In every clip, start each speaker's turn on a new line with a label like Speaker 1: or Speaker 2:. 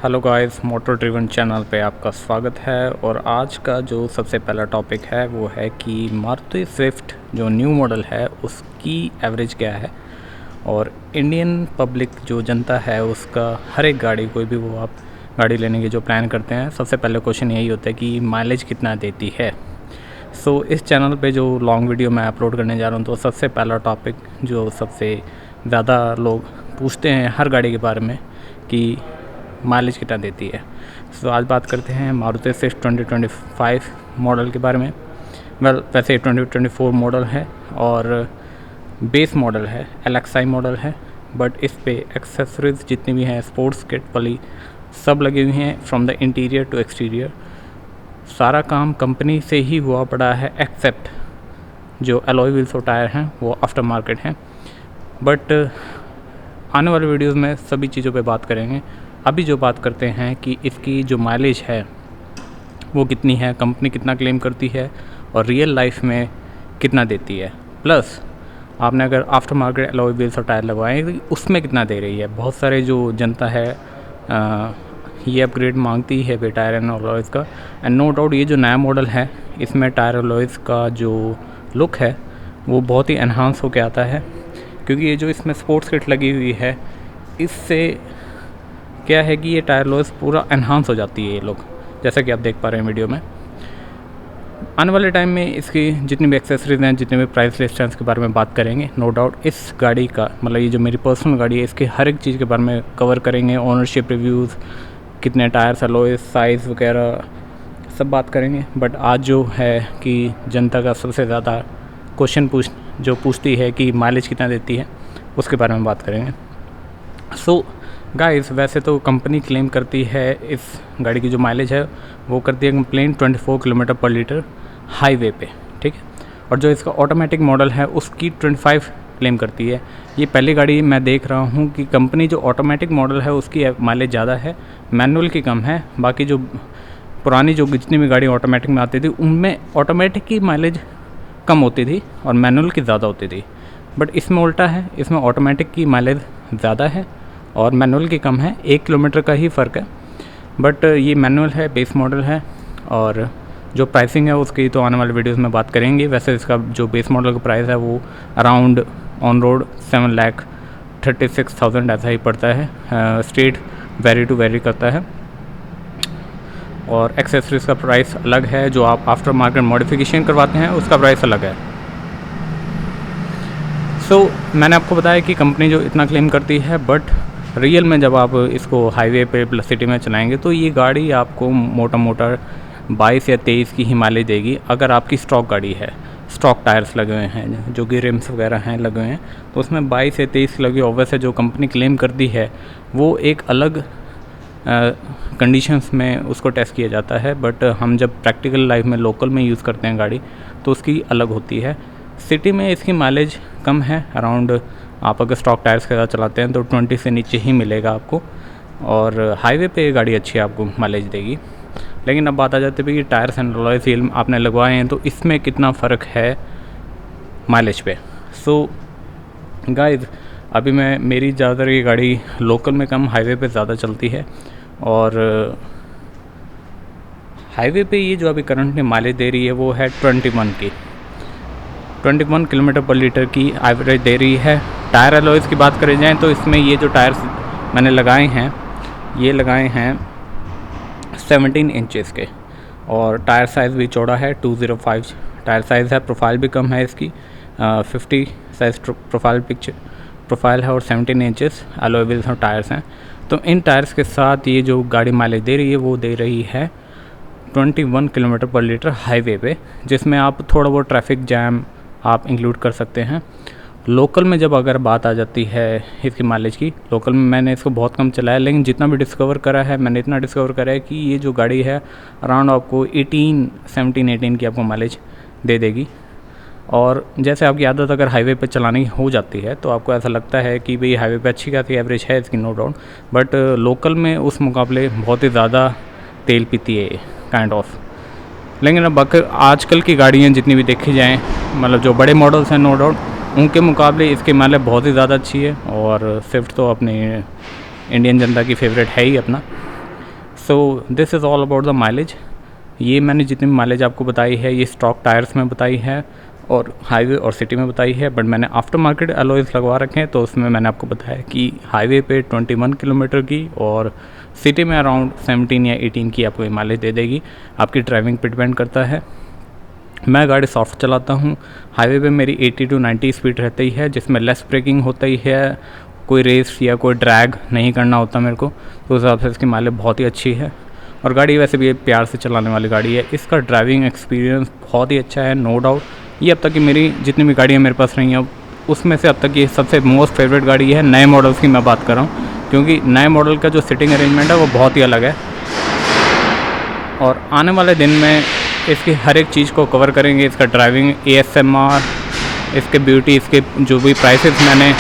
Speaker 1: Hello guys, motor driven channel पे आपका स्वागत है। और आज का जो सबसे पहला टॉपिक है वो है कि मारुति स्विफ्ट जो न्यू मॉडल है उसकी एवरेज क्या है और इंडियन पब्लिक जो जनता है उसका हर एक गाड़ी, कोई भी वो आप गाड़ी लेने की जो प्लान करते हैं, सबसे पहले क्वेश्चन यही होता है कि माइलेज कितना देती है। सो इस चैनल पे जो लॉन्ग वीडियो मैं अपलोड करने जा रहा हूँ, तो सबसे पहला टॉपिक जो सबसे ज़्यादा लोग पूछते हैं हर गाड़ी के बारे में कि माइलेज कितना देती है। सो आज बात करते हैं मारुति स्विफ्ट 2025 मॉडल के बारे में। वैसे 2024 मॉडल है और बेस मॉडल है, LXi मॉडल है, बट इस पे एक्सेसरीज जितनी भी हैं स्पोर्ट्स किट वाली सब लगी हुई हैं from the interior to exterior. सारा काम कंपनी से ही हुआ पड़ा है, एक्सेप्ट जो एलॉय व्हील्स और टायर हैं वो आफ्टर मार्केट हैं। बट आने वाले वीडियोज़ में सभी चीज़ों पे बात करेंगे। अभी जो बात करते हैं कि इसकी जो माइलेज है वो कितनी है, कंपनी कितना क्लेम करती है और रियल लाइफ में कितना देती है, प्लस आपने अगर आफ्टर मार्केट एलॉय व्हील्स और टायर लगवाएं तो उसमें कितना दे रही है। बहुत सारे जो जनता है ये अपग्रेड मांगती है बे टायर एंड एलॉयज़ का। एंड नो डाउट ये जो नया मॉडल है इसमें टायर एलॉयज़ का जो लुक है वो बहुत ही एनहांस होकर आता है, क्योंकि ये जो इसमें स्पोर्ट्स किट लगी हुई है इससे क्या है कि ये टायर लॉस पूरा एनहांस हो जाती है ये लोग, जैसा कि आप देख पा रहे हैं वीडियो में। आने वाले टाइम में इसकी जितनी भी एक्सेसरीज हैं, जितने भी प्राइस लिस्ट हैं, उसके बारे में बात करेंगे। नो डाउट इस गाड़ी का मतलब ये जो मेरी पर्सनल गाड़ी है इसके हर एक चीज़ के बारे में कवर करेंगे। ओनरशिप रिव्यूज़, कितने टायर्स, अलॉय, साइज़ वगैरह सब बात करेंगे। बट आज जो है कि जनता का सबसे ज़्यादा क्वेश्चन पूछती है कि माइलेज कितना देती है, उसके बारे में बात करेंगे। सो गाइस, वैसे तो कंपनी क्लेम करती है इस गाड़ी की जो माइलेज है वो करती है कंप्लेन 24 किलोमीटर पर लीटर हाईवे पे, ठीक है। और जो इसका ऑटोमेटिक मॉडल है उसकी 25 क्लेम करती है। ये पहली गाड़ी मैं देख रहा हूँ कि कंपनी जो ऑटोमेटिक मॉडल है उसकी माइलेज ज़्यादा है, मैनुअल की कम है। बाकी जो पुरानी जो जितनी भी गाड़ी ऑटोमेटिक में आती थी उनमें ऑटोमेटिक की माइलेज कम होती थी और मैनुअल की ज़्यादा होती थी। बट इसमें उल्टा है, इसमें ऑटोमेटिक की माइलेज ज़्यादा है और मैनुअल की कम है। 1 किलोमीटर का ही फ़र्क है। बट ये मैनुअल है, बेस मॉडल है। और जो प्राइसिंग है उसकी तो आने वाले वीडियोस में बात करेंगे। वैसे इसका जो बेस मॉडल का प्राइस है वो अराउंड ऑन रोड 7,36,000 ऐसा ही पड़ता है। स्टेट वेरी टू वेरी करता है। और एक्सेसरीज का प्राइस अलग है, जो आप आफ्टर मार्केट मॉडिफिकेशन करवाते हैं उसका प्राइस अलग है। सो मैंने आपको बताया कि कंपनी जो इतना क्लेम करती है, बट रियल में जब आप इसको हाईवे पे प्लस सिटी में चलाएंगे तो ये गाड़ी आपको मोटा मोटा 22 या 23 की ही माइलेज देगी। अगर आपकी स्टॉक गाड़ी है, स्टॉक टायर्स लगे हुए हैं, जो कि रिम्स वगैरह हैं लगे हुए हैं, तो उसमें 22 या 23 लगी। ऑब्वियस है जो कंपनी क्लेम करती है वो एक अलग कंडीशंस में उसको टेस्ट किया जाता है। बट हम जब प्रैक्टिकल लाइफ में लोकल में यूज़ करते हैं गाड़ी तो उसकी अलग होती है। सिटी में इसकी माइलेज कम है, अराउंड आप अगर स्टॉक टायर्स के साथ चलाते हैं तो 20 से नीचे ही मिलेगा आपको। और हाईवे पे ये गाड़ी अच्छी आपको माइलेज देगी। लेकिन अब बात आ जाती है कि टायर्स एंड अलॉय व्हील आपने लगवाए हैं तो इसमें कितना फ़र्क है माइलेज पे। सो गाइस, अभी मेरी ज़्यादातर ये गाड़ी लोकल में कम, हाईवे पे ज़्यादा चलती है। और हाईवे पे ये जो अभी करंटली माइलेज दे रही है वो है 21 किलोमीटर पर लीटर की एवरेज दे रही है। टायर अलॉयज़ की बात करें जाएँ तो इसमें ये जो टायर्स मैंने लगाए हैं ये लगाए हैं 17 इंचेस के, और टायर साइज़ भी चौड़ा है, 205 टायर साइज़ है। प्रोफाइल भी कम है इसकी, 50 साइज़ प्रोफाइल है और 17 इंचेस अलॉय व्हील्स और टायर्स हैं। तो इन टायर्स के साथ ये जो गाड़ी माइलेज दे रही है वो दे रही है 21 किलोमीटर पर लीटर हाईवे पे, जिसमें आप थोड़ा बहुत ट्रैफिक जैम आप इंक्लूड कर सकते हैं। लोकल में जब अगर बात आ जाती है इसकी माइलेज की, लोकल में मैंने इसको बहुत कम चलाया, लेकिन जितना भी डिस्कवर करा है मैंने इतना डिस्कवर करा है कि ये जो गाड़ी है अराउंड आपको 17-18 की आपको माइलेज दे देगी। और जैसे आपकी आदत अगर हाईवे पे चलाने की हो जाती है तो आपको ऐसा लगता है कि भाई हाईवे पे अच्छी खासी एवरेज है इसकी, नो डाउट। बट लोकल में उस मुकाबले बहुत ही ज़्यादा तेल पीती है काइंड ऑफ। लेकिन अब आजकल की गाड़ियाँ जितनी भी देखी जाएँ, मतलब जो बड़े मॉडल्स हैं नो डाउट, उनके मुकाबले इसकी माइलेज बहुत ही ज़्यादा अच्छी है। और स्विफ्ट तो अपनी इंडियन जनता की फेवरेट है ही अपना। So this is all about the mileage. ये मैंने जितनी माइलेज आपको बताई है ये स्टॉक टायर्स में बताई है और हाईवे और सिटी में बताई है, बट मैंने आफ्टर मार्केट अलॉयज़ लगवा रखे हैं, तो उसमें मैंने आपको बताया कि हाईवे पे 21 किलोमीटर की और सिटी में अराउंड 17 या 18 की आपको माइलेज दे देगी। आपकी ड्राइविंग पे डिपेंड करता है। मैं गाड़ी सॉफ्ट चलाता हूँ। हाईवे पे मेरी 80 to 90 स्पीड रहती है, जिसमें लेस ब्रेकिंग होता ही है, कोई रेस या कोई ड्रैग नहीं करना होता मेरे को, तो उस हिसाब से इसकी माइलेज बहुत ही अच्छी है। और गाड़ी वैसे भी प्यार से चलाने वाली गाड़ी है। इसका ड्राइविंग एक्सपीरियंस बहुत ही अच्छा है, नो डाउट। ये अब तक की मेरी जितनी भी गाड़ियाँ मेरे पास रही हैं उसमें से अब तक ये सबसे मोस्ट फेवरेट गाड़ी है। नए मॉडल्स की मैं बात कर रहा हूँ, क्योंकि नए मॉडल का जो सिटिंग अरेंजमेंट है वो बहुत ही अलग है। और आने वाले दिन में इसकी हर एक चीज़ को कवर करेंगे, इसका ड्राइविंग, ASMR, इसके ब्यूटी, इसके जो भी प्राइसेस मैंने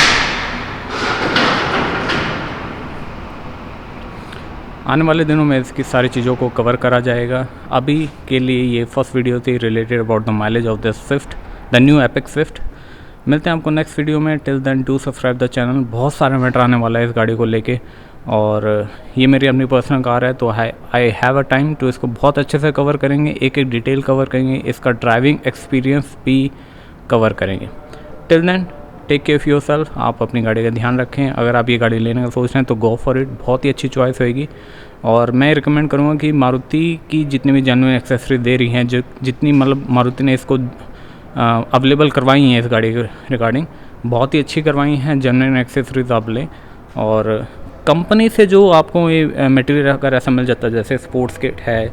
Speaker 1: आने वाले दिनों में इसकी सारी चीज़ों को कवर करा जाएगा। अभी के लिए ये फर्स्ट वीडियो थी related about the mileage of this Swift, the new Epic Swift. मिलते हैं आपको नेक्स्ट वीडियो में। Till then do subscribe the channel. बहुत सारा मैटर आने वाला है इस गाड़ी को लेके, और ये मेरी अपनी पर्सनल कार है, तो आई हैव अ टाइम तो इसको बहुत अच्छे से कवर करेंगे, एक एक डिटेल कवर करेंगे, इसका ड्राइविंग एक्सपीरियंस भी कवर करेंगे। Till then take care of yourself. आप अपनी गाड़ी का ध्यान रखें। अगर आप ये गाड़ी लेने का सोच रहे हैं तो गो फॉर इट, बहुत ही अच्छी चॉइस होएगी। और मैं रिकमेंड करूँगा कि मारुति की जितनी भी जेन्युइन एक्सेसरी दे रही हैं, जितनी मतलब मारुति ने इसको अवेलेबल करवाई हैं इस गाड़ी के रिगार्डिंग, बहुत ही अच्छी करवाई हैं। जेन्युइन एक्सेसरीज आप लें, और कंपनी से जो आपको ये मटेरियल अगर ऐसा मिल जाता है जैसे स्पोर्ट्स किट है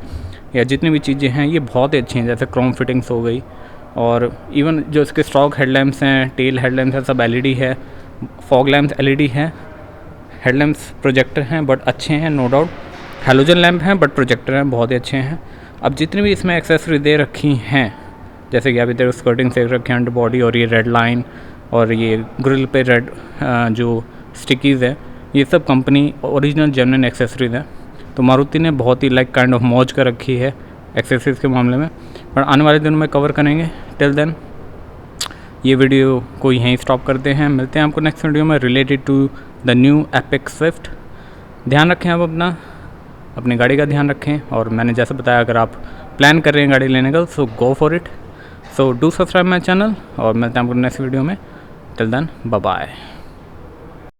Speaker 1: या जितनी भी चीज़ें हैं ये बहुत ही अच्छी हैं, जैसे क्रोम फिटिंग्स हो गई, और इवन जो इसके स्टॉक हेडलैम्प्स हैं, टेल हेडलैम्प्स हैं, सब LED है, फॉग लैम्प्स LED हैं, हेडलैम्प्स प्रोजेक्टर हैं बट अच्छे हैं, नो डाउट। हेलोजन लैम्प हैं बट प्रोजेक्टर हैं, बहुत ही अच्छे हैं। अब जितनी भी इसमें एक्सेसरी दे रखी हैं, जैसे कि अभी तक स्कर्टिंग से रखे हैं, अंडर बॉडी, और ये रेड लाइन और ये ग्रिल पे रेड जो स्टिकीज़ है, ये सब कंपनी ओरिजिनल जेन्युइन एक्सेसरीज हैं। तो मारुति ने बहुत ही लाइक काइंड ऑफ मौज कर रखी है एक्सेसरीज़ के मामले में, पर आने वाले दिनों में कवर करेंगे। टिल देन ये वीडियो को यहीं स्टॉप करते हैं। मिलते हैं आपको नेक्स्ट वीडियो में related to the new Epic Swift. ध्यान रखें आप अपनी गाड़ी का ध्यान रखें, और मैंने जैसे बताया अगर आप प्लान कर रहे हैं गाड़ी लेने का so go for it. So do subscribe my channel, और मिलते हैं आपको नेक्स्ट वीडियो में। Till then bye bye.